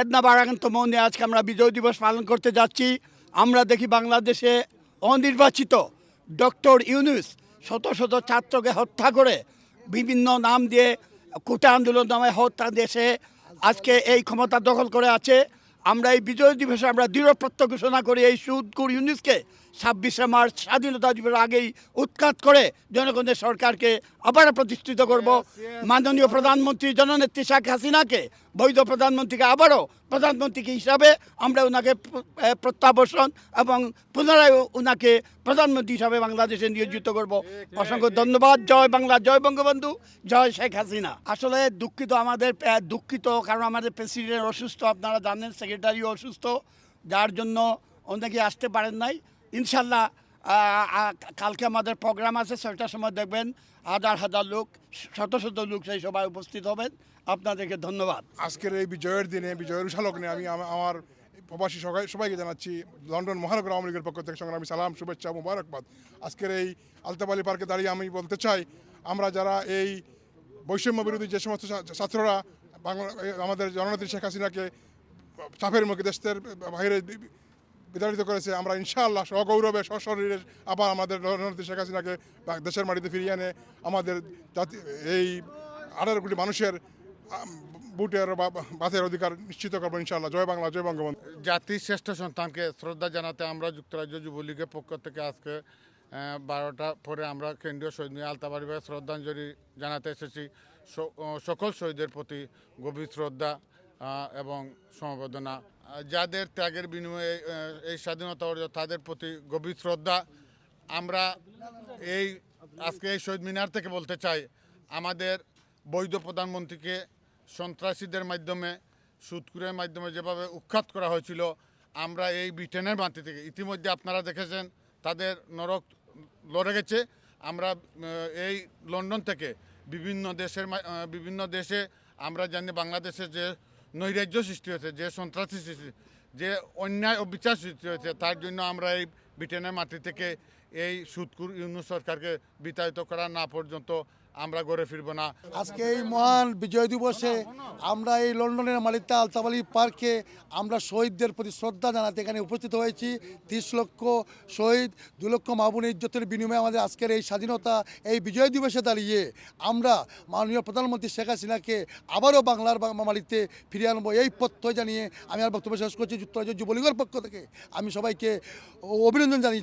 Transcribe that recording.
বেদনা ভারাক্রান্ত মনে আজকে আমরা বিজয় দিবস পালন করতে যাচ্ছি। আমরা দেখি বাংলাদেশে অনির্বাচিত ডক্টর ইউনূস শত শত ছাত্রকে হত্যা করে বিভিন্ন নাম দিয়ে কোটা আন্দোলন নামে হত্যা দেশে আজকে এই ক্ষমতা দখল করে আছে। আমরা এই বিজয় দিবসে আমরা দৃঢ় প্রত্যয় ঘোষণা করি এই সুদখোর ইউনূসকে 26শে মার্চ স্বাধীনতা দিবসের আগেই উৎখাত করে জনগণের সরকারকে আবার প্রতিষ্ঠিত করব। মাননীয় প্রধানমন্ত্রী জননেত্রী শেখ হাসিনাকে বৈধ প্রধানমন্ত্রীকে আবারও প্রধানমন্ত্রী হিসাবে আমরা ওনাকে প্রত্যাবর্তন এবং পুনরায় ওনাকে প্রধানমন্ত্রী হিসাবে বাংলাদেশে নিয়োজিত করব। অসংখ্য ধন্যবাদ। জয় বাংলা, জয় বঙ্গবন্ধু, জয় শেখ হাসিনা। আসলে দুঃখিত, আমাদের দুঃখিত কারণ আমাদের প্রেসিডেন্ট অসুস্থ, আপনারা জানেন, সেক্রেটারিও অসুস্থ, যার জন্য অনেকে আসতে পারেন নাই। ইনশাল্লাহ কালকে আমাদের প্রোগ্রাম আছে, 6টার সময় দেখবেন হাজার হাজার লোক, শত শত লোক সেই সভায় উপস্থিত হবেন। আপনাদেরকে ধন্যবাদ। আজকের এই বিজয়ের দিনে, বিজয়ের উষালগ্নে আমি আমার প্রবাসী সবাইকে জানাচ্ছি লন্ডন মহানগর আওয়ামী লীগের পক্ষ থেকে সংগ্রামী সালাম, শুভেচ্ছা, মুবারকবাদ। আজকের এই আলতাফ আলী পার্কে দাঁড়িয়ে আমি বলতে চাই, আমরা যারা এই বৈষম্য বিরোধী যে সমস্ত ছাত্ররা আমাদের জননেত্রী শেখ হাসিনাকে চাপের মুখে দেশের বাইরে বিতাড়িত করেছে, আমরা ইনশাআল্লাহ সগৌরবে সশরীরে আবার আমাদের জননেত্রী শেখ হাসিনাকে দেশের মাটিতে ফিরিয়ে এনে আমাদের জাতি এই 18 কোটি মানুষের ভোটের বা বাতের অধিকার নিশ্চিত করবো ইনশাআল্লাহ। জয় বাংলা, জয় বঙ্গবন্ধু। জাতির শ্রেষ্ঠ সন্তানকে শ্রদ্ধা জানাতে আমরা যুক্তরাজ্য যুবলীগের পক্ষ থেকে আজকে 12টা পরে আমরা কেন্দ্রীয় শহীদ মিনার আলতাফ আলী পার্কে শ্রদ্ধাঞ্জলি জানাতে এসেছি। সকল শহীদের প্রতি গভীর শ্রদ্ধা এবং সমবেদনা। যাদের ত্যাগের বিনিময়ে এই স্বাধীনতা অর্জন, তাদের প্রতি গভীর শ্রদ্ধা। আমরা আজকে এই শহীদ মিনার থেকে বলতে চাই, আমাদের বৈধ প্রধানমন্ত্রীকে সন্ত্রাসীদের মাধ্যমে, সুদখোরের মাধ্যমে যেভাবে উৎখাত করা হয়েছিল, আমরা এই ব্রিটেনের মাটি থেকে ইতিমধ্যে আপনারা দেখেছেন তাদের নরক লড়ে গেছে। আমরা এই লন্ডন থেকে বিভিন্ন দেশে আমরা জানি বাংলাদেশে যে নৈরাজ্য সৃষ্টি হয়েছে, যে সন্ত্রাসী সৃষ্টি, যে অন্যায় অবিচার সৃষ্টি হয়েছে, তার জন্য আমরা এই ব্রিটেনের মাটি থেকে এই সুদখোর ইউনূস সরকারকে বিতাড়িত করা না পর্যন্ত আমরা ঘরে ফিরব না। আজকে এই মহান বিজয় দিবসে আমরা এই লন্ডনের মালিতা আলতাফ আলী পার্কে আমরা শহীদদের প্রতি শ্রদ্ধা জানাতে এখানে উপস্থিত হয়েছি। 30 লক্ষ শহীদ, 2 লক্ষ মা বোনের ইজ্জতের বিনিময়ে আমাদের আজকের এই স্বাধীনতা, এই বিজয় দিবসে দাঁড়িয়ে আমরা মাননীয় প্রধানমন্ত্রী শেখ হাসিনাকে আবারও বাংলার মাটিতে ফিরিয়ে আনবো, এই প্রত্যয় জানিয়ে আমি আর বক্তব্য শেষ করছি। যুক্তরাজ্য যুবলীগের পক্ষ থেকে আমি সবাইকে অভিনন্দন জানিয়েছি।